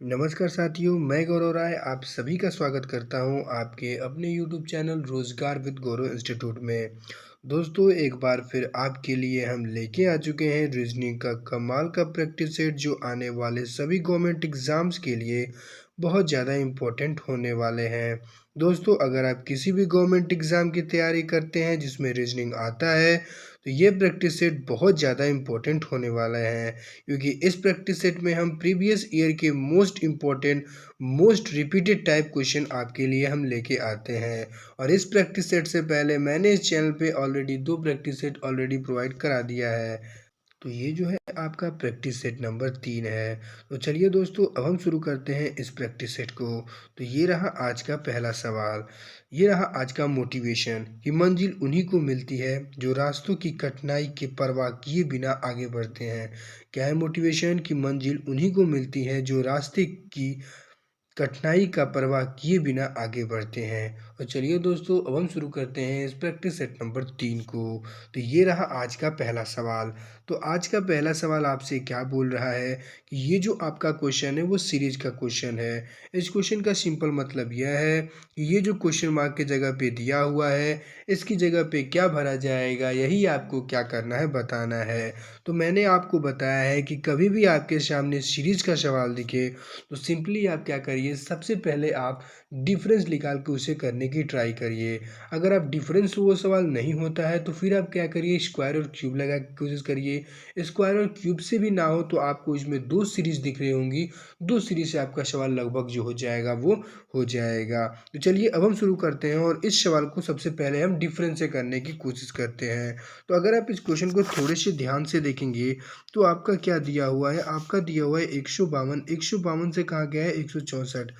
नमस्कार साथियों, मैं गौरव राय आप सभी का स्वागत करता हूं आपके अपने यूट्यूब चैनल रोजगार विद गौरव इंस्टीट्यूट में। दोस्तों, एक बार फिर आपके लिए हम लेके आ चुके हैं रीजनिंग का कमाल का प्रैक्टिस सेट जो आने वाले सभी गवर्नमेंट एग्जाम्स के लिए बहुत ज़्यादा इम्पोर्टेंट होने वाले हैं। दोस्तों, अगर आप किसी भी गवर्नमेंट एग्ज़ाम की तैयारी करते हैं जिसमें रीजनिंग आता है, तो ये प्रैक्टिस सेट बहुत ज़्यादा इम्पोर्टेंट होने वाला है, क्योंकि इस प्रैक्टिस सेट में हम प्रीवियस ईयर के most important most repeated type question आपके लिए हम लेके आते हैं। और इस प्रैक्टिस सेट से पहले मैंने इस चैनल पे already 2 practice set already provide करा दिया है। तो ये जो है आपका प्रैक्टिस सेट नंबर 3 है। तो चलिए दोस्तों, अब हम शुरू करते हैं इस प्रैक्टिस सेट को। तो ये रहा आज का पहला सवाल। ये रहा आज का मोटिवेशन कि मंजिल उन्हीं को मिलती है जो रास्तों की कठिनाई की परवाह किए बिना आगे बढ़ते हैं। क्या है मोटिवेशन? कि मंजिल उन्हीं को मिलती है जो रास्ते की कठिनाई का परवाह किए बिना आगे बढ़ते हैं। और चलिए दोस्तों, अब हम शुरू करते हैं इस प्रैक्टिस सेट नंबर 3 को। तो ये रहा आज का पहला सवाल। तो आज का पहला सवाल आपसे क्या बोल रहा है कि ये जो आपका क्वेश्चन है वो सीरीज का क्वेश्चन है। इस क्वेश्चन का सिंपल मतलब यह है कि ये जो क्वेश्चन मार्क की जगह पे दिया हुआ है, इसकी जगह पे क्या भरा जाएगा, यही आपको क्या करना है, बताना है। तो मैंने आपको बताया है कि कभी भी आपके सामने सीरीज का सवाल दिखे तो सिंपली आप क्या करिए, सबसे पहले आप डिफरेंस निकाल के उसे करने की ट्राई करिए। अगर आप डिफरेंस वो सवाल नहीं होता है तो फिर आप क्या करिए, स्क्वायर और क्यूब लगा के कोशिश करिए। स्क्वायर और क्यूब से भी ना हो तो आपको इसमें 2 सीरीज दिख रही होंगी, 2 सीरीज से आपका सवाल लगभग जो हो जाएगा वो हो जाएगा। तो चलिए अब हम शुरू करते हैं और इस सवाल को सबसे पहले हम डिफरेंस से करने की कोशिश करते हैं। तो अगर आप इस क्वेश्चन को थोड़े से ध्यान से देखेंगे तो आपका क्या दिया हुआ है, आपका दिया हुआ है 152। 152 से कहाँ गया है 164।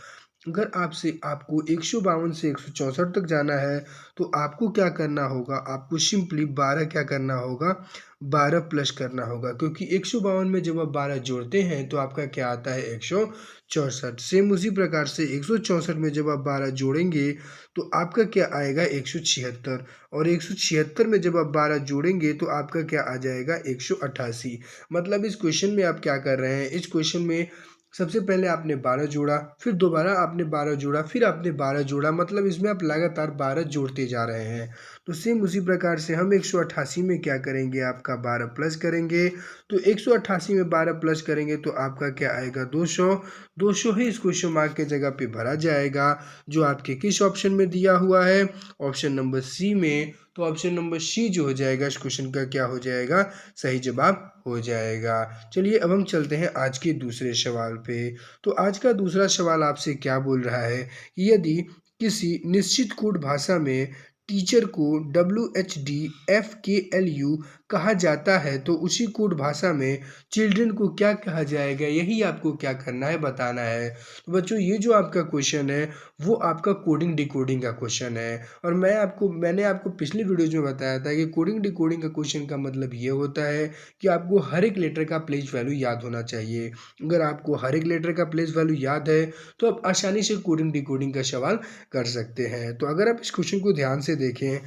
अगर आपसे आपको 152 से 164 तक जाना है तो आपको क्या करना होगा, आपको सिंपली 12 क्या करना होगा, 12 प्लस करना होगा, क्योंकि 152 में जब आप 12 जोड़ते हैं तो आपका क्या आता है 164। सेम उसी प्रकार से 164 में जब आप 12 जोड़ेंगे तो आपका क्या आएगा 176। और 176 में जब आप 12 जोड़ेंगे तो आपका क्या आ जाएगा 188। मतलब इस क्वेश्चन में आप क्या कर रहे हैं, इस क्वेश्चन में सबसे पहले आपने 12 जोड़ा, फिर दोबारा आपने 12 जोड़ा, फिर आपने 12 जोड़ा, मतलब इसमें आप लगातार 12 जोड़ते जा रहे हैं। तो सेम उसी प्रकार से हम 188 में क्या करेंगे, आपका 12 प्लस करेंगे। तो 188 में 12 प्लस करेंगे तो आपका क्या आएगा 200। 200 ही इस क्वेश्चन मार्क के जगह पे भरा जाएगा जो आपके किस ऑप्शन में दिया हुआ है, ऑप्शन नंबर सी में। तो ऑप्शन नंबर सी जो हो जाएगा इस क्वेश्चन का क्या हो जाएगा, सही जवाब हो जाएगा। चलिए अब हम चलते हैं आज के दूसरे सवाल पे। तो आज का दूसरा सवाल आपसे क्या बोल रहा है कि यदि किसी निश्चित कोड भाषा में टीचर को WHDFKLU कहा जाता है तो उसी कोड भाषा में चिल्ड्रन को क्या कहा जाएगा, यही आपको क्या करना है, बताना है। तो बच्चों, ये जो आपका क्वेश्चन है वो आपका कोडिंग डिकोडिंग का क्वेश्चन है। और मैंने आपको पिछली वीडियोज में बताया था कि कोडिंग डिकोडिंग का क्वेश्चन का मतलब ये होता है कि आपको हर एक लेटर का प्लेस वैल्यू याद होना चाहिए। अगर आपको हर एक लेटर का प्लेस वैल्यू याद है तो आप आसानी से कोडिंग डिकोडिंग का सवाल कर सकते हैं। तो अगर आप इस क्वेश्चन को ध्यान से देखें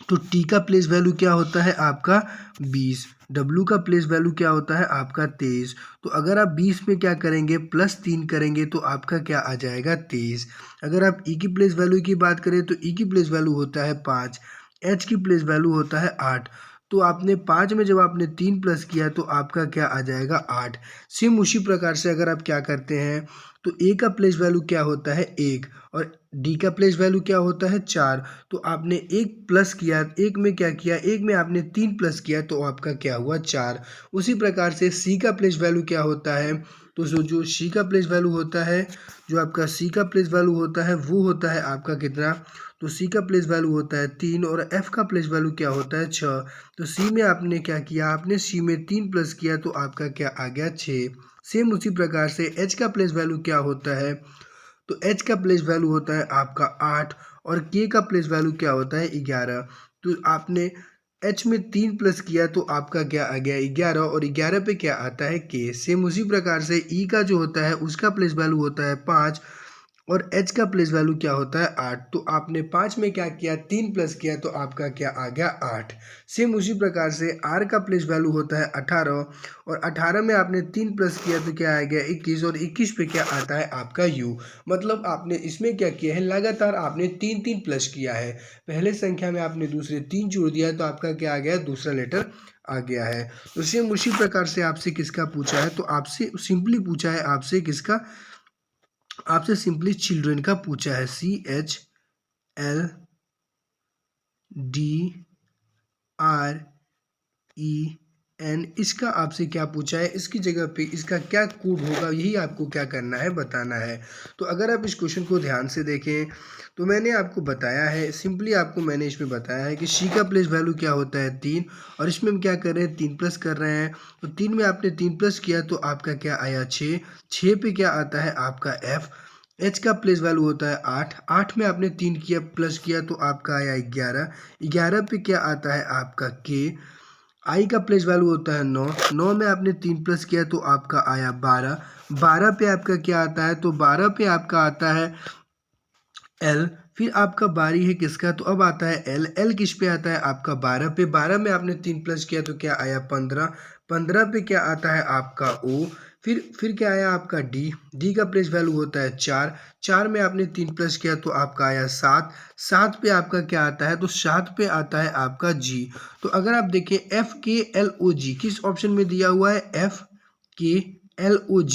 तो टी का प्लेस वैल्यू क्या होता है आपका 20, डब्लू का प्लेस वैल्यू क्या होता है आपका 23। तो अगर आप 20 में क्या करेंगे प्लस 3 करेंगे तो आपका क्या आ जाएगा 23। अगर आप ई की प्लेस वैल्यू की बात करें तो ई की प्लेस वैल्यू होता है 5, एच की प्लेस वैल्यू होता है 8। तो आपने 5 में जब आपने 3 प्लस किया तो आपका क्या आ जाएगा 8। सेम उसी प्रकार से अगर आप क्या करते हैं तो ए का प्लेस वैल्यू क्या होता है 1 और डी का प्लेस वैल्यू क्या होता है 4। तो आपने 1 प्लस किया, 1 में क्या किया, 1 में आपने 3 प्लस किया तो आपका क्या हुआ 4। उसी प्रकार से सी का प्लेस वैल्यू क्या होता है, तो जो सी का प्लेस वैल्यू होता है, जो आपका सी का प्लेस वैल्यू होता है वो होता है आपका कितना, तो सी का प्लेस वैल्यू होता है 3 और एफ का प्लेस वैल्यू क्या होता है 6। तो सी में आपने क्या किया, आपने सी में 3 प्लस किया तो आपका क्या आ गया 6। सेम उसी प्रकार से एच का प्लेस वैल्यू क्या होता है, तो एच का प्लेस वैल्यू होता है आपका 8 और के का प्लेस वैल्यू क्या होता है 11। तो आपने एच में 3 प्लस किया तो आपका क्या आ गया 11 और 11 पे क्या आता है के। सेम उसी प्रकार से ई का जो होता है उसका प्लेस वैल्यू होता है 5 और h का प्लेस वैल्यू क्या होता है 8। तो आपने 5 में क्या किया 3 प्लस किया तो आपका क्या आ गया 8। सेम उसी प्रकार से r का प्लेस वैल्यू होता है 18 और 18 में आपने 3 प्लस किया तो क्या आ गया 21 और 21 पे क्या आता है आपका u। मतलब आपने इसमें क्या किया है लगातार आपने 3 प्लस किया है। पहले संख्या में आपने दूसरे 3 जोड़ दिया तो आपका क्या आ गया दूसरा लेटर आ गया है। तो सेम उसी प्रकार से आपसे किसका पूछा है तो आपसे सिंपली पूछा है आपसे किसका आपसे सिंपली चिल्ड्रन का पूछा है CHLDREN इसका आपसे क्या पूछा है इसकी जगह पे इसका क्या कोड होगा यही आपको क्या करना है बताना है। तो अगर आप इस क्वेश्चन को ध्यान से देखें तो मैंने आपको बताया है सिंपली आपको मैंने इसमें बताया है कि सी का प्लेस वैल्यू क्या होता है 3 और इसमें हम क्या कर रहे हैं 3 प्लस कर रहे हैं। तो 3 में आपने 3 प्लस किया तो आपका क्या आया 6 पे क्या आता है आपका F। एच का प्लेस वैल्यू होता है 8 में आपने 3 किया प्लस किया तो आपका आया 11 पे क्या आता है आपका के। आई का प्लेस वैल्यू होता है 9 में आपने 3 प्लस किया तो आपका आया 12 पे आपका क्या आता है तो 12 पे आपका आता है एल। फिर आपका बारी है किसका तो अब आता है एल किस पे आता है आपका 12 पे। 12 में आपने 3 प्लस किया तो क्या आया 15 पे क्या आता है आपका ओ। फिर क्या आया आपका डी का प्लेस वैल्यू होता है 4 में आपने 3 प्लस किया तो आपका आया 7 पे आपका क्या आता है तो 7 पे आता है आपका जी। तो अगर आप देखें FKLOG किस ऑप्शन में दिया हुआ है FKLOG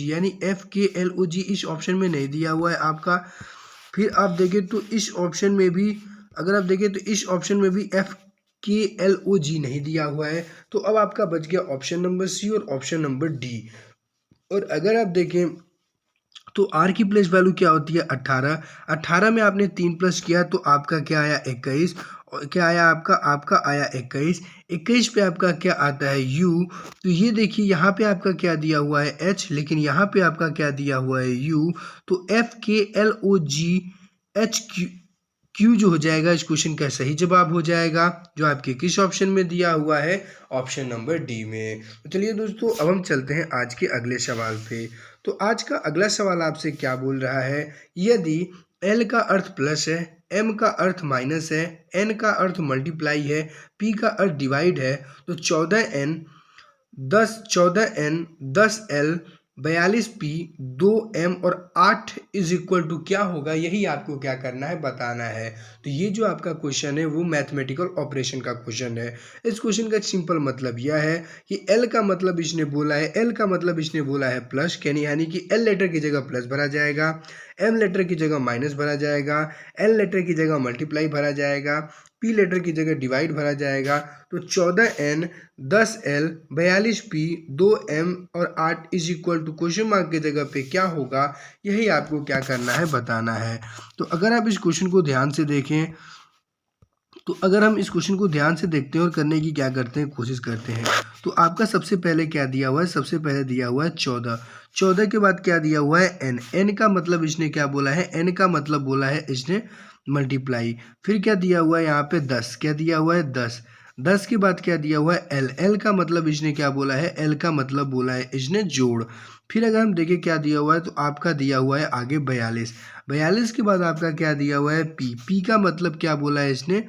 यानी FKLOG इस ऑप्शन में नहीं दिया हुआ है आपका। फिर आप देखें तो इस ऑप्शन में भी अगर आप देखें तो इस ऑप्शन में भी FKLOG नहीं दिया हुआ है। तो अब आपका बच गया ऑप्शन नंबर सी और ऑप्शन नंबर डी। और अगर आप देखें तो आर की प्लेस वैल्यू क्या होती है 18 में आपने 3 प्लस किया तो आपका क्या आया 21 और क्या आया आपका आया 21 पे आपका क्या आता है यू। तो ये देखिए यहाँ पे आपका क्या दिया हुआ है एच लेकिन यहाँ पे आपका क्या दिया हुआ है यू। तो FKLOGH क्यू जो हो जाएगा इस क्वेश्चन का सही जवाब हो जाएगा जो आपके किस ऑप्शन में दिया हुआ है ऑप्शन नंबर डी में। तो चलिए दोस्तों अब हम चलते हैं आज के अगले सवाल पे। तो आज का अगला सवाल आपसे क्या बोल रहा है यदि एल का अर्थ प्लस है एम का अर्थ माइनस है एन का अर्थ मल्टीप्लाई है पी का अर्थ डिवाइड है तो 14N 10L 42P 2M और 8 इज इक्वल टू क्या होगा यही आपको क्या करना है बताना है। तो ये जो आपका क्वेश्चन है वो मैथमेटिकल ऑपरेशन का क्वेश्चन है। इस क्वेश्चन का सिंपल मतलब यह है कि L का मतलब इसने बोला है L का मतलब इसने बोला है प्लस यानी कि L लेटर की जगह प्लस भरा जाएगा M लेटर की जगह माइनस भरा जाएगा L लेटर की जगह मल्टीप्लाई भरा जाएगा P लेटर की जगह डिवाइड भरा जाएगा। तो 14N 10L 42P 2M और 8 is equal to question mark की जगह पे क्या होगा यही आपको क्या करना है बताना है। तो अगर आप इस क्वेश्चन को ध्यान से देखें तो अगर हम इस क्वेश्चन को ध्यान से देखते हैं और करने की क्या करते हैं कोशिश करते हैं तो आपका सबसे पहले क्या दिया हुआ है सबसे पहले दिया हुआ है 14 के बाद क्या दिया हुआ है एन का मतलब इसने क्या बोला है एन का मतलब बोला है इसने मल्टीप्लाई। फिर क्या दिया हुआ है यहाँ पे 10 क्या दिया हुआ है 10 के बाद क्या दिया हुआ है एल का मतलब इसने क्या बोला है एल का मतलब बोला है इसने जोड़। फिर अगर हम देखें क्या दिया हुआ है तो आपका दिया हुआ है आगे 42 के बाद आपका क्या दिया हुआ है पी का मतलब क्या बोला है इसने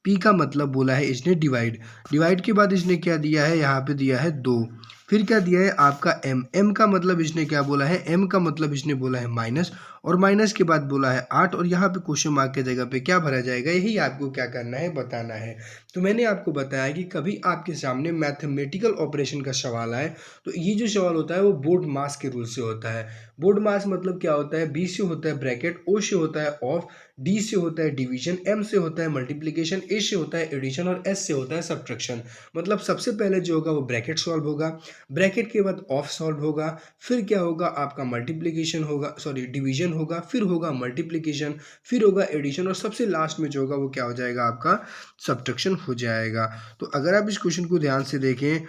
पी का मतलब बोला है इसने डिवाइड के बाद इसने क्या दिया है यहाँ पे दिया है 2। फिर क्या दिया है आपका एम का मतलब इसने क्या बोला है एम का मतलब इसने बोला है माइनस और माइनस के बाद बोला है 8 और यहाँ पे क्वेश्चन मार्क के जगह पे क्या भरा जाएगा यही आपको क्या करना है बताना है। तो मैंने आपको बताया कि कभी आपके सामने मैथमेटिकल ऑपरेशन का सवाल आए तो ये जो सवाल होता है वो बोर्ड मास के रूल से होता है। बोर्ड मास मतलब क्या होता है बी से होता है ब्रैकेट ओ से होता है ऑफ डी से होता है डिवीजन एम से होता है मल्टीप्लिकेशन ए से होता है एडिशन और एस से होता है सब्ट्रैक्शन। मतलब सबसे पहले जो होगा वो ब्रैकेट सॉल्व होगा ब्रैकेट के बाद ऑफ सॉल्व होगा फिर क्या होगा आपका मल्टीप्लिकेशन होगा डिवीजन होगा फिर होगा मल्टीप्लिकेशन फिर होगा एडिशन और सबसे लास्ट में जो होगा वो क्या हो जाएगा आपका सब्ट्रैक्शन हो जाएगा। तो अगर आप इस क्वेश्चन को ध्यान से देखें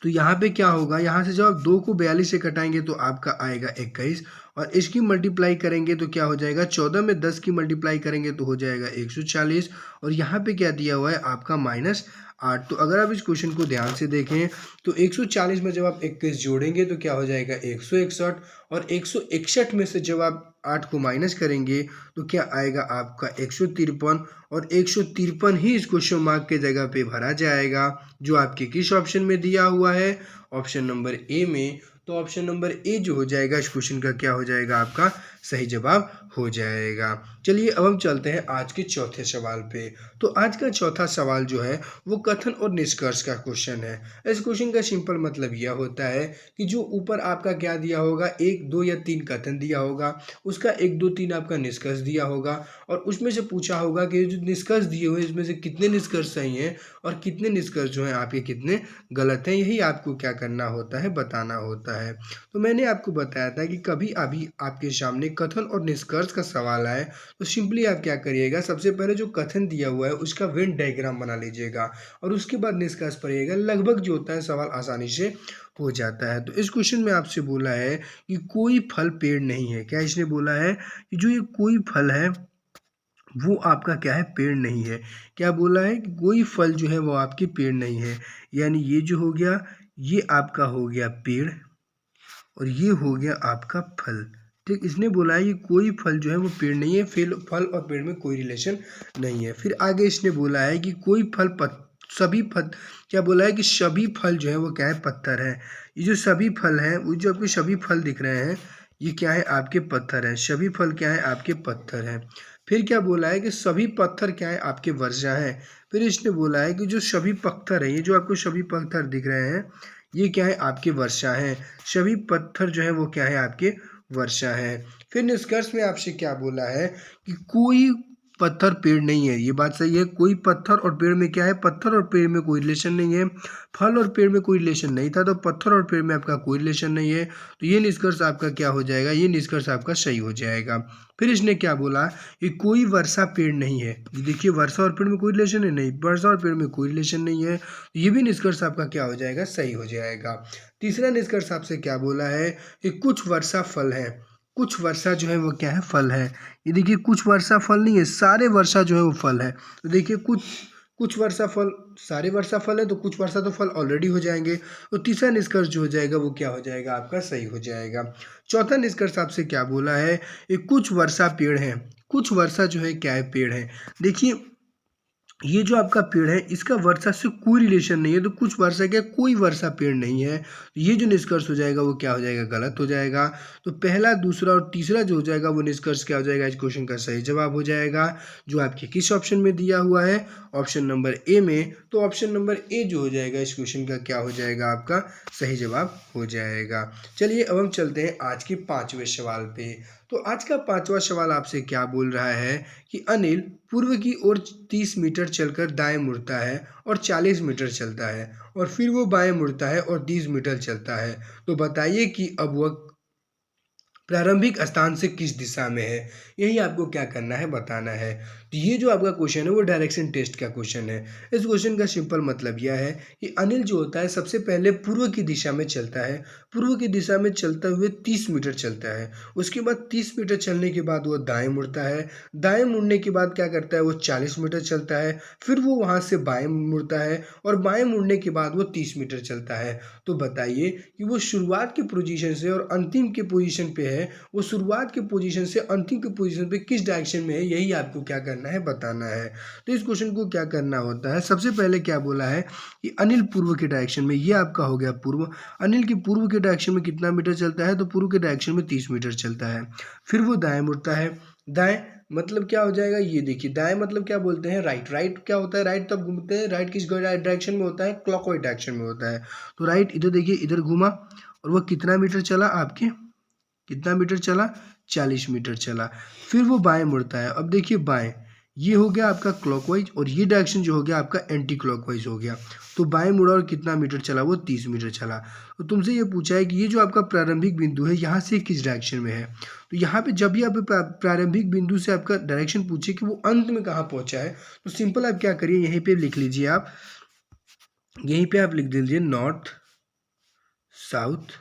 तो यहाँ पे क्या होगा यहाँ से जब आप 2 को 42 से घटाएंगे तो आपका आएगा 21 और इसकी मल्टीप्लाई करेंगे तो क्या हो जाएगा 14 में 10 की मल्टीप्लाई करेंगे तो हो जाएगा 140 और यहाँ पे क्या दिया हुआ है आपका -8। तो अगर आप इस क्वेश्चन को ध्यान से देखें तो 140 में जब आप 21 जोड़ेंगे तो क्या हो जाएगा 161, और 161 में से जब आप 8 को माइनस करेंगे तो क्या आएगा आपका 153, और 153 ही इस क्वेश्चन मार्क के जगह पे भरा जाएगा, जो आपके किस ऑप्शन में दिया हुआ है, ऑप्शन नंबर ए में। तो ऑप्शन नंबर ए जो हो जाएगा इस क्वेश्चन का क्या हो जाएगा आपका सही जवाब हो जाएगा। चलिए अब हम चलते हैं आज के चौथे सवाल पे। तो आज का चौथा सवाल जो है वो कथन और निष्कर्ष का क्वेश्चन है। इस क्वेश्चन का सिंपल मतलब यह होता है कि जो ऊपर आपका क्या दिया होगा, 1, 2 या 3 कथन दिया होगा, उसका 1, 2, 3 आपका निष्कर्ष दिया होगा, और उसमें से पूछा होगा कि जो निष्कर्ष दिए हुए इसमें से कितने निष्कर्ष सही हैं और कितने निष्कर्ष जो हैं आपके कितने गलत हैं, यही आपको क्या करना होता है, बताना होता है। तो मैंने आपको बताया था कि कभी अभी आपके सामने कथन और निष्कर्ष का सवाल आए तो सिंपली आप क्या करिएगा, सबसे पहले जो कथन दिया हुआ है उसका वेन डायग्राम बना लीजिएगा, और उसके बाद निष्कर्ष पढ़िएगा। लगभग जो होता है सवाल आसानी से हो जाता है। तो इस क्वेश्चन में आपसे बोला है कि कोई फल पेड़ नहीं है। क्या इसने बोला है कि जो ये कोई फल है वो आपका क्या है, पेड़ नहीं है। क्या बोला है कि कोई फल जो है वो आपके पेड़ नहीं है, यानी ये जो हो गया ये आपका हो गया पेड़, और ये हो गया आपका फल। ठीक, इसने बोला है कि कोई फल जो है वो पेड़ नहीं है, फल और पेड़ में कोई रिलेशन नहीं है। फिर आगे इसने बोला है कि कोई फल सभी फल, क्या बोला है कि सभी फल जो है वो क्या है, पत्थर है। ये जो सभी फल हैं, वो जो आपके सभी फल दिख रहे हैं ये क्या है, आपके पत्थर है। सभी फल क्या है, आपके पत्थर है। फिर क्या बोला है कि सभी पत्थर क्या है, आपके वर्षा है। फिर इसने बोला है कि जो सभी पत्थर है, ये जो आपको सभी पत्थर दिख रहे हैं ये क्या है, आपके वर्षा है। सभी पत्थर जो है वो क्या है, आपके वर्षा है। फिर निष्कर्ष में आपसे क्या बोला है कि कोई पत्थर पेड़ नहीं है। ये बात सही है, कोई पत्थर और पेड़ में क्या है, पत्थर और पेड़ में कोई रिलेशन नहीं है। फल और पेड़ में कोई रिलेशन नहीं था, तो पत्थर और पेड़ में आपका कोई रिलेशन नहीं है। तो ये निष्कर्ष आपका क्या हो जाएगा, ये निष्कर्ष आपका सही हो जाएगा। फिर इसने क्या बोला कि कोई वर्षा पेड़ नहीं है। ये देखिए वर्षा और पेड़ में कोई रिलेशन है नहीं, वर्षा और पेड़ में कोई रिलेशन नहीं है। ये भी निष्कर्ष आपका क्या हो जाएगा, सही हो जाएगा। तीसरा निष्कर्ष आपसे क्या बोला है कि कुछ वर्षा फल है। कुछ वर्षा जो है वो क्या है, फल है। ये देखिए कुछ वर्षा फल नहीं है, सारे वर्षा जो है वो फल है। तो देखिए कुछ कुछ वर्षा फल, सारे वर्षा फल है तो कुछ वर्षा तो फल ऑलरेडी हो जाएंगे। तो तीसरा निष्कर्ष जो हो जाएगा वो क्या हो जाएगा, आपका सही हो जाएगा। चौथा निष्कर्ष आपसे क्या बोला है, ये कुछ वर्षा पेड़ है। कुछ वर्षा जो है क्या है, पेड़ है। देखिए ये जो आपका पेड़ है इसका वर्षा से कोई रिलेशन नहीं है, तो कुछ वर्षा क्या, कोई वर्षा पेड़ नहीं है। तो ये जो निष्कर्ष हो जाएगा वो क्या हो जाएगा, गलत हो जाएगा। तो पहला, दूसरा और तीसरा जो हो जाएगा वो निष्कर्ष क्या हो जाएगा, इस क्वेश्चन का सही जवाब हो जाएगा, जो आपके किस ऑप्शन में दिया हुआ है, ऑप्शन नंबर ए में। तो ऑप्शन नंबर ए जो हो जाएगा इस क्वेश्चन का क्या हो जाएगा, आपका सही जवाब हो जाएगा। चलिए अब हम चलते हैं आज के 5वें सवाल पे। तो आज का 5वां सवाल आपसे क्या बोल रहा है कि अनिल पूर्व की ओर 30 मीटर चलकर दाएं मुड़ता है और 40 मीटर चलता है, और फिर वो बाएं मुड़ता है और 30 मीटर चलता है। तो बताइए कि अब वह प्रारंभिक स्थान से किस दिशा में है। यही आपको क्या करना है, बताना है। तो ये जो आपका क्वेश्चन है वो डायरेक्शन टेस्ट का क्वेश्चन है। इस क्वेश्चन का सिंपल मतलब यह है कि अनिल जो होता है सबसे पहले पूर्व की दिशा में चलता है। पूर्व की दिशा में चलते हुए 30 मीटर चलता है। उसके बाद 30 मीटर चलने के बाद वो दाएं मुड़ता है। दाएं मुड़ने के बाद क्या करता है, वो 40 मीटर चलता है। फिर वो वहाँ से बाएं मुड़ता है, और बाएं मुड़ने के बाद वो 30 मीटर चलता है। तो बताइए कि वो शुरुआत की पोजीशन से और अंतिम के पोजीशन पे है, वो शुरुआत के पोजीशन से अंतिम के पोजीशन पे किस डायरेक्शन में है, यही आपको क्या करना है, बताना है। तो इस क्वेश्चन को क्या करना होता है, सबसे पहले क्या बोला है कि अनिल पूर्व के डायरेक्शन में, ये आपका हो गया पूर्व। अनिल के पूर्व के डायरेक्शन में कितना मीटर चलता है, तो पूर्व के डायरेक्शन में 30 मीटर चलता है। फिर वो दाएं मुड़ता है। दाएं मतलब क्या हो जाएगा, ये देखिए दाएं मतलब क्या बोलते हैं, राइट। राइट क्या होता है, राइट तब घूमते हैं। राइट किस डायरेक्शन में होता है, क्लॉकवाइज डायरेक्शन में होता है। तो राइट इधर देखिए, इधर घूमा, और वो कितना मीटर चला, आपके कितना मीटर चला, 40 मीटर चला। फिर वो बाएं मुड़ता है। अब देखिए बाएं, ये हो गया आपका क्लॉकवाइज, और ये डायरेक्शन जो हो गया आपका एंटी क्लॉकवाइज हो गया। तो बाएं मुड़ा और कितना मीटर चला, वो 30 मीटर चला। तो तुमसे ये पूछा है कि ये जो आपका प्रारंभिक बिंदु है यहाँ से किस डायरेक्शन में है। तो यहाँ पे जब भी आप प्रारंभिक बिंदु से आपका डायरेक्शन पूछे कि वो अंत में कहाँ पहुँचा है, तो सिंपल आप क्या करिए, यहीं पे लिख लीजिए आप, यहीं पे आप लिख दीजिए नॉर्थ, साउथ,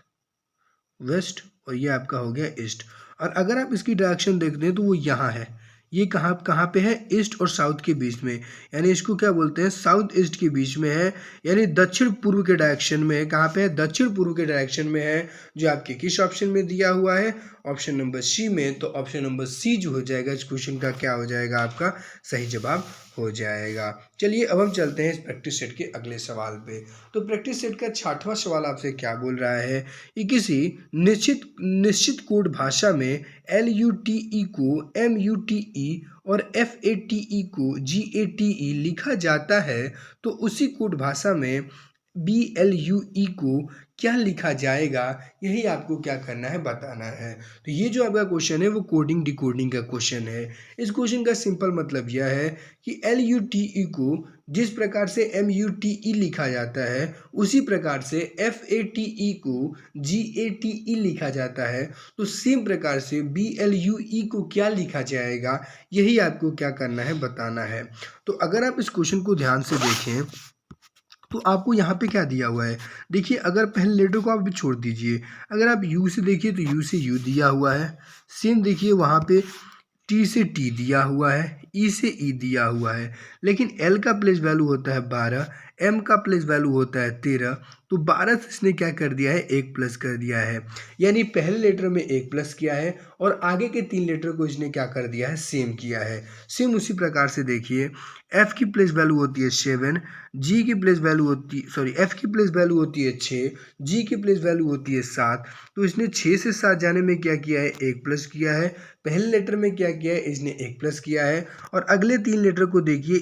वेस्ट, और ये आपका हो गया ईस्ट। और अगर आप इसकी डायरेक्शन देखते हैं तो वो यहाँ है, ये कहाँ कहाँ पे है, ईस्ट और साउथ के बीच में, यानी इसको क्या बोलते हैं, साउथ ईस्ट के बीच में है, यानी दक्षिण पूर्व के डायरेक्शन में है। कहाँ पे है, दक्षिण पूर्व के डायरेक्शन में है, जो आपके किस ऑप्शन में दिया हुआ है, ऑप्शन नंबर सी में। तो ऑप्शन नंबर सी जो हो जाएगा इस क्वेश्चन का क्या हो जाएगा, आपका सही जवाब हो जाएगा। चलिए अब हम चलते हैं इस प्रैक्टिस सेट के अगले सवाल पे। तो प्रैक्टिस सेट का 6वां सवाल आपसे क्या बोल रहा है कि किसी निश्चित कोड भाषा में LUTE को MUTE और FATE को GATE लिखा जाता है, तो उसी कोड भाषा में BLUE को क्या लिखा जाएगा, यही आपको क्या करना है, बताना है। तो ये जो आपका क्वेश्चन है वो कोडिंग डिकोडिंग का क्वेश्चन है। इस क्वेश्चन का सिंपल मतलब यह है कि LUTE को जिस प्रकार से MUTE लिखा जाता है उसी प्रकार से FATE को GATE लिखा जाता है, तो सेम प्रकार से BLUE को क्या लिखा जाएगा, यही आपको क्या करना है, बताना है। तो अगर आप इस क्वेश्चन को ध्यान से देखें तो आपको यहाँ पे क्या दिया हुआ है, देखिए अगर पहले लेटर को आप भी छोड़ दीजिए, अगर आप यू से देखिए तो यू से यू दिया हुआ है, सेम देखिए वहाँ पे टी से टी दिया हुआ है, ई से ई दिया हुआ है, लेकिन एल का प्लेस वैल्यू होता है 12, एम का प्लेस वैल्यू होता है 13, तो 12 से इसने क्या कर दिया है, 1 प्लस कर दिया है, यानी पहले लेटर में 1 प्लस किया है और आगे के 3 लेटर को इसने क्या कर दिया है, सेम किया है। सेम उसी प्रकार से देखिए एफ की प्लेस वैल्यू होती है 7, जी की प्लेस वैल्यू होती एफ की प्लेस वैल्यू होती है 6, जी की प्लेस वैल्यू होती है 7, तो इसने 6 से 7 जाने में क्या किया है, 1 प्लस किया है, पहले लेटर में क्या किया है, इसने 1 प्लस किया है, और अगले 3 लेटर को देखिए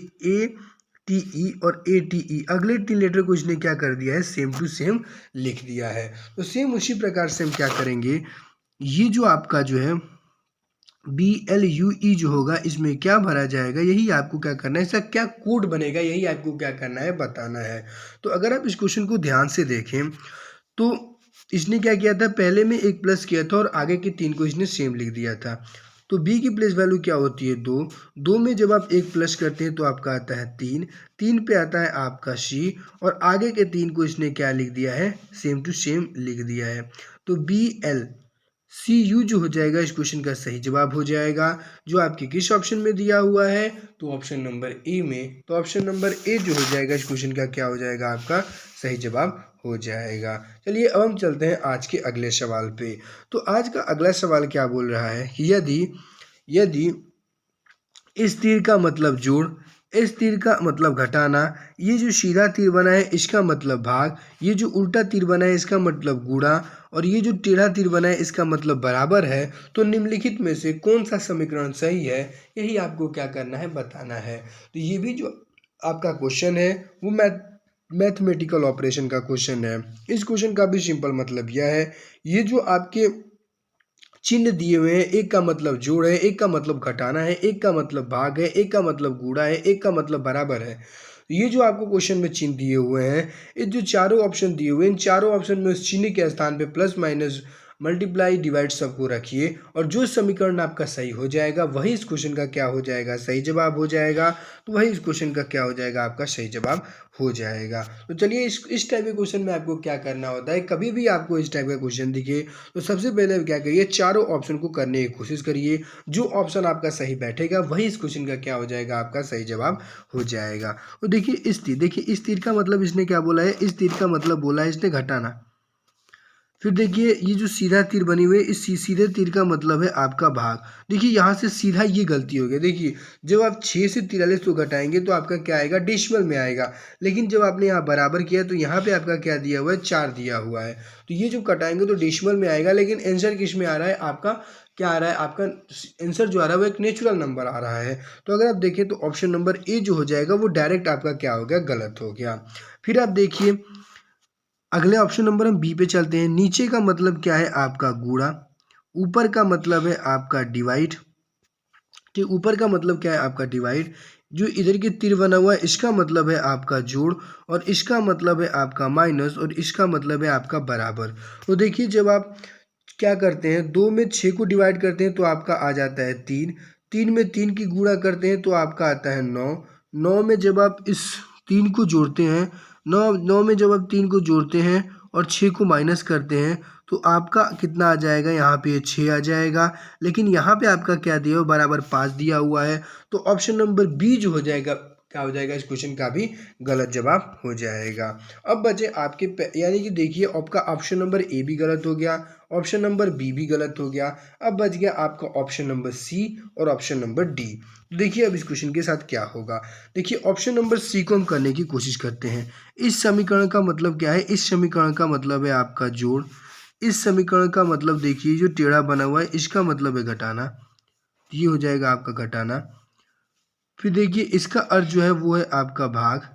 ATE और ATE, अगले 3 लेटर को इसने क्या कर दिया है, सेम टू सेम लिख दिया है। तो सेम उसी प्रकार से हम क्या करेंगे, ये जो आपका जो है BLUE जो होगा इसमें क्या भरा जाएगा, यही आपको क्या करना है, इसका क्या कोड बनेगा, यही आपको क्या करना है, बताना है। तो अगर आप इस क्वेश्चन को ध्यान से देखें तो इसने क्या किया था, पहले में 1 प्लस किया था और आगे के 3 को इसने सेम लिख दिया था। तो B की प्लेस वैल्यू क्या होती है, 2, 2 में जब आप 1 प्लस करते हैं तो आपका आता है 3, 3 पे आता है आपका C, और आगे के 3 को इसने क्या लिख दिया है, सेम टू सेम लिख दिया है। तो BLCU जो हो जाएगा इस क्वेश्चन का सही जवाब हो जाएगा, जो आपके किस ऑप्शन में दिया हुआ है, तो ऑप्शन नंबर ए में। तो ऑप्शन नंबर ए जो हो जाएगा इस क्वेश्चन का क्या हो जाएगा, आपका सही जवाब हो जाएगा। चलिए अब हम चलते हैं आज के अगले सवाल पे। तो आज का अगला सवाल क्या बोल रहा है, यदि इस तीर का मतलब जोड़, इस तीर का मतलब घटाना, ये जो सीधा तीर बना है इसका मतलब भाग, ये जो उल्टा तीर बना है इसका मतलब गुणा, और ये जो टेढ़ा तीर बना है इसका मतलब बराबर है, तो निम्नलिखित में से कौन सा समीकरण सही है, यही आपको क्या करना है, बताना है। तो ये भी जो आपका क्वेश्चन है वो मैथमेटिकल ऑपरेशन का क्वेश्चन है। इस क्वेश्चन का भी सिंपल मतलब यह है, ये जो आपके चिन्ह दिए हुए हैं, एक का मतलब जोड़ है, एक का मतलब घटाना है, एक का मतलब भाग है, एक का मतलब गुणा है, एक का मतलब बराबर है। ये जो आपको क्वेश्चन में चिन्ह दिए हुए हैं, ये जो चारों ऑप्शन दिए हुए हैं, इन चारों ऑप्शन में उस चिन्ह के स्थान पे प्लस माइनस मल्टीप्लाई डिवाइड सबको रखिए, और जो समीकरण आपका सही हो जाएगा वही इस क्वेश्चन का क्या हो जाएगा, सही जवाब हो जाएगा। तो वही इस क्वेश्चन का क्या हो जाएगा, आपका सही जवाब हो जाएगा। तो चलिए इस टाइप के क्वेश्चन में आपको क्या करना होता है, कभी भी आपको इस टाइप का क्वेश्चन दिखे तो सबसे पहले क्या करिए, चारों ऑप्शन को करने की कोशिश करिए, जो ऑप्शन आपका सही बैठेगा वही इस क्वेश्चन का क्या हो जाएगा, आपका सही जवाब हो जाएगा। तो देखिए इस तीर का मतलब इसने क्या बोला है, इस तीर का मतलब बोला है इसने घटाना। फिर देखिए ये जो सीधा तीर बनी हुई है, इस सीधे तीर का मतलब है आपका भाग। देखिए यहाँ से सीधा ये गलती हो गई, देखिए जब आप 6 से 43 को घटाएंगे तो आपका क्या आएगा, डेसिमल में आएगा, लेकिन जब आपने यहाँ बराबर किया तो यहाँ पे आपका क्या दिया हुआ है, 4 दिया हुआ है। तो ये जो घटाएंगे तो डेसिमल में आएगा, लेकिन आंसर किस में आ रहा है, आपका क्या आ रहा है, आपका आंसर जो आ रहा है वो एक नेचुरल नंबर आ रहा है। तो अगर आप देखें तो ऑप्शन नंबर ए जो हो जाएगा वो डायरेक्ट आपका क्या हो गया, गलत हो गया। फिर आप देखिए अगले ऑप्शन नंबर हम बी पे चलते हैं। नीचे का मतलब क्या है, आपका गुणा, ऊपर का मतलब है आपका डिवाइड, ठीक, ऊपर का मतलब क्या है, आपका डिवाइड, जो इधर की तीर बना हुआ है इसका मतलब है आपका जोड़, और इसका मतलब है आपका माइनस, और इसका मतलब है आपका बराबर। तो देखिए जब आप क्या करते हैं, 2 में 6 को डिवाइड करते हैं तो आपका आ जाता है 3, 3 में 3 की गुणा करते हैं तो आपका आता है 9, 9 में जब आप इस 3 को जोड़ते हैं, 9 में जब आप 3 को जोड़ते हैं और 6 को माइनस करते हैं तो आपका कितना आ जाएगा, यहाँ पे 6 आ जाएगा। लेकिन यहाँ पे आपका क्या दिया हुआ, बराबर 5 दिया हुआ है। तो ऑप्शन नंबर बी जो हो जाएगा, क्या हो जाएगा, इस क्वेश्चन का भी गलत जवाब हो जाएगा। अब बचे आपके यानी कि देखिए आपका ऑप्शन नंबर ए भी गलत हो गया, ऑप्शन नंबर बी भी गलत हो गया। अब बच गया आपका ऑप्शन नंबर सी और ऑप्शन नंबर डी। तो देखिए अब इस क्वेश्चन के साथ क्या होगा। देखिए ऑप्शन नंबर सी को हम करने की कोशिश करते हैं। इस समीकरण का मतलब क्या है, इस समीकरण का मतलब है आपका जोड़। इस समीकरण का मतलब देखिए जो टेढ़ा बना हुआ है इसका मतलब है घटाना, ये हो जाएगा आपका घटाना। फिर देखिए इसका अर्थ जो है वो है आपका भाग,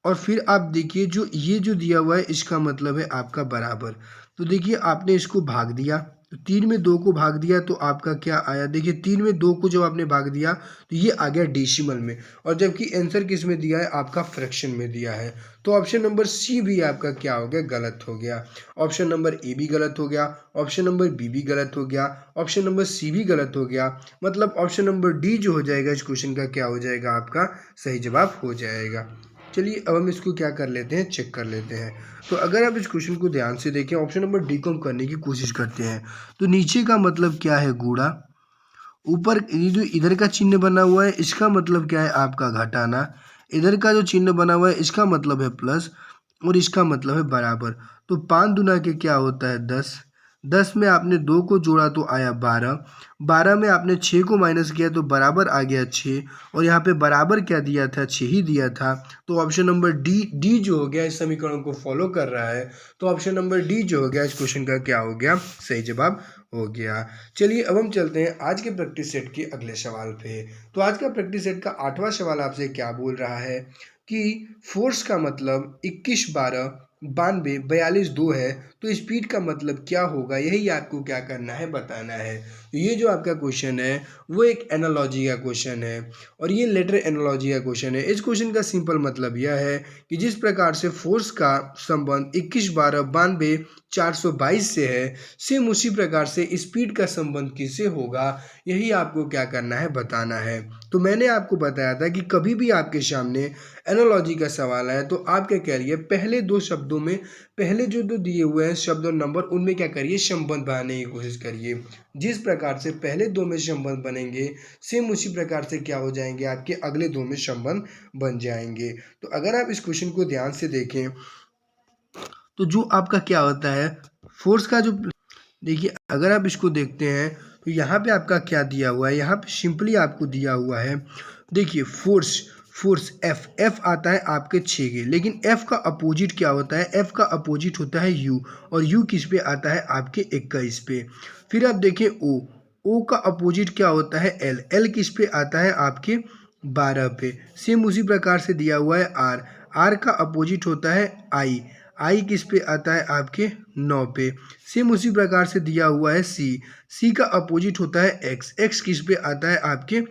और फिर आप देखिए जो ये जो दिया हुआ है इसका मतलब है आपका बराबर। तो देखिए आपने इसको भाग दिया, तो 3 में 2 को भाग दिया तो आपका क्या आया, देखिए 3 में 2 को जब आपने भाग दिया तो ये आ गया डेसिमल में, और जबकि आंसर किस में दिया है, आपका फ्रैक्शन में दिया है। तो ऑप्शन नंबर सी भी आपका क्या हो गया, गलत हो गया। ऑप्शन नंबर ए भी गलत हो गया, ऑप्शन नंबर बी भी गलत हो गया, ऑप्शन नंबर सी भी गलत हो गया। मतलब ऑप्शन नंबर डी जो हो जाएगा इस क्वेश्चन का क्या हो जाएगा, आपका सही जवाब हो जाएगा। चलिए अब हम इसको क्या कर लेते हैं, चेक कर लेते हैं। तो अगर आप इस क्वेश्चन को ध्यान से देखें, ऑप्शन नंबर डी को हम करने की कोशिश करते हैं। तो नीचे का मतलब क्या है, गुणा। ऊपर ये जो इधर का चिन्ह बना हुआ है इसका मतलब क्या है, आपका घटाना। इधर का जो चिन्ह बना हुआ है इसका मतलब है प्लस, और इसका मतलब है बराबर। तो 5 दूना के क्या होता है 10, 10 में आपने 2 को जोड़ा तो आया 12, 12 में आपने 6 को माइनस किया तो बराबर आ गया 6, और यहाँ पे बराबर क्या दिया था, 6 ही दिया था। तो ऑप्शन नंबर डी जो हो गया इस समीकरण को फॉलो कर रहा है। तो ऑप्शन नंबर डी जो हो गया इस क्वेश्चन का क्या हो गया, सही जवाब हो गया। चलिए अब हम चलते हैं आज के प्रैक्टिस सेट के अगले सवाल पे। तो आज का प्रैक्टिस सेट का 8वां सवाल आपसे क्या बोल रहा है कि फोर्स का मतलब 21 12 92 42 2 है, तो स्पीड का मतलब क्या होगा, यही आपको क्या करना है, बताना है। तो ये जो आपका क्वेश्चन है वो एक एनालॉजी का क्वेश्चन है, और ये लेटर एनालॉजी का क्वेश्चन है। इस क्वेश्चन का सिंपल मतलब यह है कि जिस प्रकार से फोर्स का संबंध 21 12 92 422 से है, सेम उसी प्रकार से स्पीड का संबंध किससे होगा, यही आपको क्या करना है, बताना है। तो मैंने आपको बताया था कि कभी भी आपके सामने एनालॉजी का सवाल है तो आप क्या करिए, पहले 2 शब्दों में, पहले जो दो दिए हुए हैं शब्द और नंबर, उनमें क्या करिए, संबंध बनाने की कोशिश करिए। जिस प्रकार से पहले 2 में संबंध बनेंगे, सेम उसी प्रकार से क्या हो जाएंगे, आपके अगले 2 में संबंध बन जाएंगे। तो अगर आप इस क्वेश्चन को ध्यान से देखें तो जो आपका क्या होता है, फोर्स का जो, देखिए अगर आप इसको देखते हैं तो यहाँ पे आपका क्या दिया हुआ है, यहाँ पे सिंपली आपको दिया हुआ है, देखिए फोर्स, फोर्स एफ आता है आपके 6 के, लेकिन एफ का अपोजिट क्या होता है, एफ का अपोजिट होता है यू, और यू किस पे आता है, आपके 21 पे। फिर आप देखें ओ का अपोजिट क्या होता है, एल किस पे आता है, आपके 12 पे। सेम उसी प्रकार से दिया हुआ है आर का अपोजिट होता है आई किस पे आता है, आपके 9 पे। सेम उसी प्रकार से दिया हुआ है सी का अपोजिट होता है एक्स किस पे आता है, आपके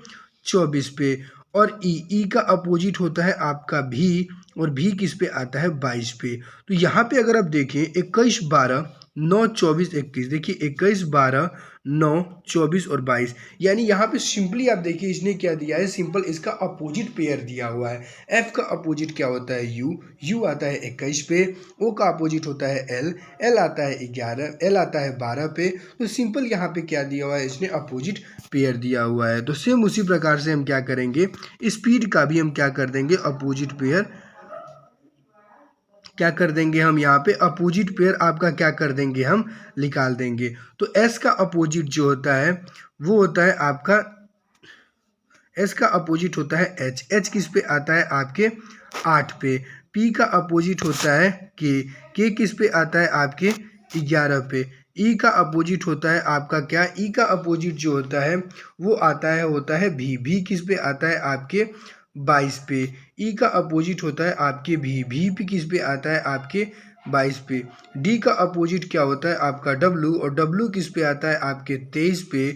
24 पे। और ई का अपोजिट होता है आपका भी, और भी किस पे आता है, 22 पे। तो यहाँ पे अगर आप देखें 21 12 9 24 21, देखिए 21 12 9 24 और 22, यानी यहाँ पे सिंपली आप देखिए इसने क्या दिया है, सिंपल इसका अपोजिट पेयर दिया हुआ है। एफ का अपोजिट क्या होता है, यू आता है 21 पे, ओ का अपोजिट होता है एल आता है 11, एल आता है 12 पे। तो सिंपल यहाँ पे क्या दिया हुआ है, इसने अपोजिट पेयर दिया हुआ है। तो सेम उसी प्रकार से हम क्या करेंगे, स्पीड का भी हम क्या कर देंगे, अपोजिट पेयर क्या कर देंगे, हम यहाँ पे अपोजिट पेयर आपका क्या कर देंगे, हम निकाल देंगे। तो एस का अपोजिट जो होता है वो होता है आपका, एस का अपोजिट होता है एच किस पे आता है, आपके 8 पे। पी का अपोजिट होता है के किस पे आता है, आपके 11 पे। ई का अपोजिट होता है आपका क्या, ई का अपोजिट जो होता है वो होता है भी किस पे आता है, आपके 22 पे। ई का अपोजिट होता है आपके भी पे किस पे आता है, आपके 22 पे। डी का अपोजिट क्या होता है, आपका डब्लू, और डब्लू किस पे आता है, आपके 23 पे।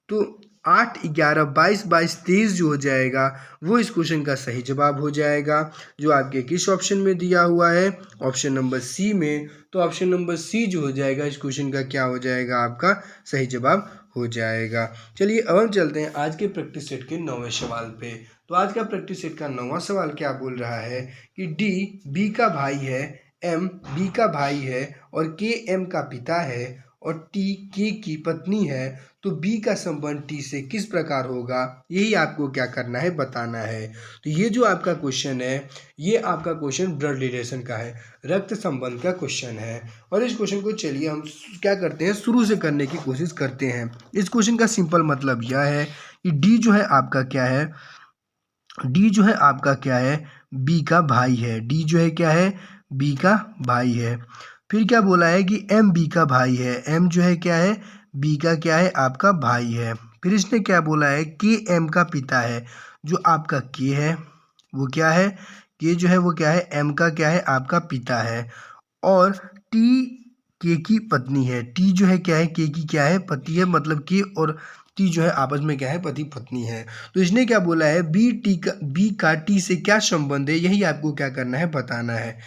तो 8 11 22 22 23 जो हो जाएगा वो इस क्वेश्चन का सही जवाब हो जाएगा, जो आपके किस ऑप्शन में दिया हुआ है, ऑप्शन नंबर सी में। तो ऑप्शन नंबर सी जो हो जाएगा इस क्वेश्चन का क्या हो जाएगा, आपका सही जवाब हो जाएगा। चलिए अब हम चलते हैं आज के प्रैक्टिस सेट के 9वें सवाल पे। तो आज का प्रैक्टिस सेट का 9वां सवाल क्या बोल रहा है कि डी बी का भाई है, एम बी का भाई है और के एम का पिता है और टी के की पत्नी है, तो बी का संबंध टी से किस प्रकार होगा, यही आपको क्या करना है, बताना है। तो ये जो आपका क्वेश्चन है, ये आपका क्वेश्चन ब्लड रिलेशन का है, रक्त संबंध का क्वेश्चन है। और इस क्वेश्चन को चलिए हम क्या करते हैं, शुरू से करने की कोशिश करते हैं। इस क्वेश्चन का सिंपल मतलब यह है कि डी जो है आपका क्या है, डी जो है आपका क्या है, बी का भाई है। डी जो है क्या है, बी का भाई है। फिर क्या बोला है कि एम बी का भाई है। एम जो है क्या है, बी का क्या है, आपका भाई है। फिर इसने क्या बोला है, के एम का पिता है। जो आपका के है वो क्या है, के जो है वो क्या है, एम का क्या है, आपका पिता है। और टी के की पत्नी है। टी जो है क्या है, के की क्या है, पति है, मतलब के और टी जो है आपस में क्या है, पति पत्नी है। तो इसने क्या बोला है, बी का टी से क्या संबंध है, यही आपको क्या करना है, बताना है।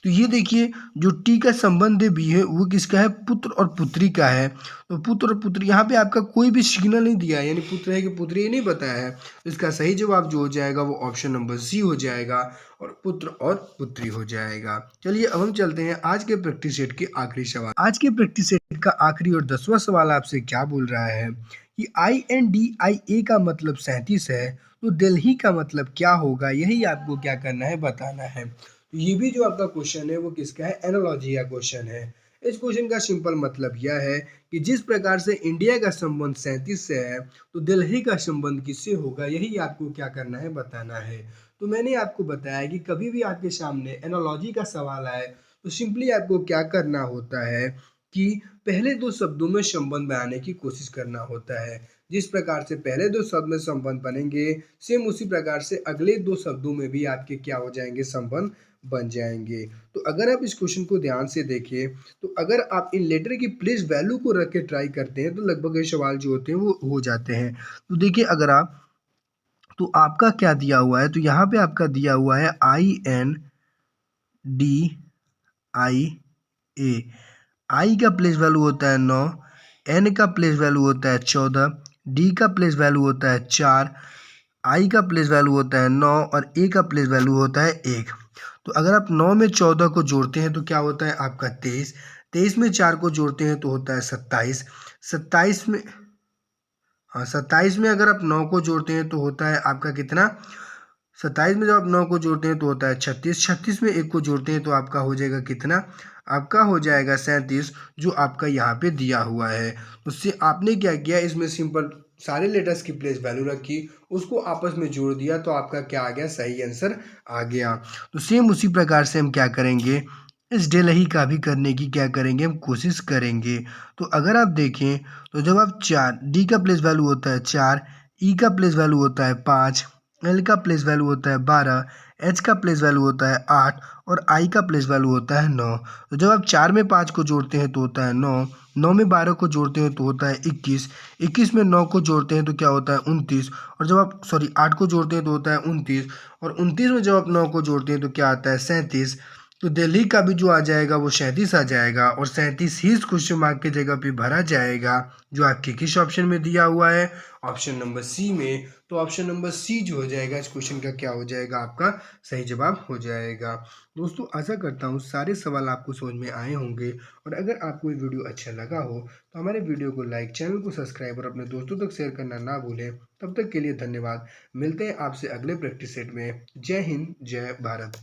तो ये देखिए, जो टी का संबंध है बी है, वो किसका है, पुत्र और पुत्री का है। तो पुत्र और पुत्री, यहाँ पे आपका कोई भी सिग्नल नहीं दिया है, यानी पुत्र है कि पुत्री, ये नहीं बताया है। तो इसका सही जवाब जो हो जाएगा वो ऑप्शन नंबर सी हो जाएगा, और पुत्र और पुत्री हो जाएगा। चलिए अब हम चलते हैं आज के प्रैक्टिस सेट के आखिरी सवाल। आज के प्रैक्टिस सेट का आखिरी और 10वां सवाल आपसे क्या बोल रहा है कि INDIA का मतलब 37 है, तो दिल्ली का मतलब क्या होगा, यही आपको क्या करना है, बताना है। तो ये भी जो आपका क्वेश्चन है वो किसका है, एनालॉजी का क्वेश्चन है। इस क्वेश्चन का सिंपल मतलब यह है कि जिस प्रकार से इंडिया का संबंध 37 से है, तो दिल्ली का संबंध किससे होगा, यही आपको क्या करना है, बताना है। तो मैंने आपको बताया कि कभी भी आपके सामने एनालॉजी का सवाल आए तो सिंपली आपको क्या करना होता है कि पहले दो शब्दों में संबंध बनाने की कोशिश करना होता है। जिस प्रकार से पहले दो शब्द में संबंध बनेंगे, सेम उसी प्रकार से अगले दो शब्दों में भी आपके क्या हो जाएंगे, संबंध बन जाएंगे। तो अगर आप इस क्वेश्चन को ध्यान से देखें, तो अगर आप इन लेटर की प्लेस वैल्यू को रख के ट्राई करते हैं तो लगभग ये सवाल जो होते हैं वो हो जाते हैं। तो देखिए, अगर आप, तो आपका क्या दिया हुआ है, तो यहाँ पे आपका दिया हुआ है INDIA। आई का प्लेस वैल्यू होता है 9, एन का प्लेस वैल्यू होता है 14, डी का प्लेस वैल्यू होता है 4, आई का प्लेस वैल्यू होता है 9 और ए का प्लेस वैल्यू होता है 1। तो अगर आप 9 में 14 को जोड़ते हैं तो क्या होता है आपका 23, 23 में 4 को जोड़ते हैं तो होता है 27, 27 में, हाँ 27 में अगर आप 9 को जोड़ते हैं तो होता है आपका कितना, 27 में जब आप 9 को जोड़ते हैं तो होता है 36, 36 में 1 को जोड़ते हैं तो आपका हो जाएगा कितना, आपका हो जाएगा 37, जो आपका यहाँ पे दिया हुआ है। उससे आपने क्या किया, इसमें सिंपल सारे लेटर्स की प्लेस वैल्यू रखी, उसको आपस में जोड़ दिया, तो आपका क्या आ गया, सही आंसर आ गया। तो सेम उसी प्रकार से हम क्या करेंगे, इस डेलही का भी करने की क्या करेंगे, हम कोशिश करेंगे। तो अगर आप देखें, तो जब आप 4, डी का प्लेस वैल्यू होता है 4, ई का प्लेस वैल्यू होता है 5, एल का प्लेस वैल्यू होता है 12, एच का प्लेस वैल्यू होता है 8 और आई का प्लेस वैल्यू होता है 9। तो जब आप 4 में 5 को जोड़ते हैं तो होता है 9, 9 में 12 को जोड़ते हैं तो होता है 21, 21 में 9 को जोड़ते हैं तो क्या होता है 29, और जब आप 8 को जोड़ते हैं तो होता है 29, और 29 में जब आप 9 को जोड़ते हैं तो क्या आता है 37। तो दिल्ली का भी जो आ जाएगा वो 37 आ जाएगा, और 37 ही इस क्वेश्चन मार्क की जगह पे भरा जाएगा, जो आपके किस ऑप्शन में दिया हुआ है, ऑप्शन नंबर सी में। तो ऑप्शन नंबर सी जो हो जाएगा इस क्वेश्चन का क्या हो जाएगा, आपका सही जवाब हो जाएगा। दोस्तों आशा करता हूँ सारे सवाल आपको समझ में आए होंगे, और अगर आपको ये वीडियो अच्छा लगा हो तो हमारे वीडियो को लाइक, चैनल को सब्सक्राइब और अपने दोस्तों तक शेयर करना ना भूलें। तब तक के लिए धन्यवाद। मिलते हैं आपसे अगले प्रैक्टिस सेट में। जय हिंद, जय भारत।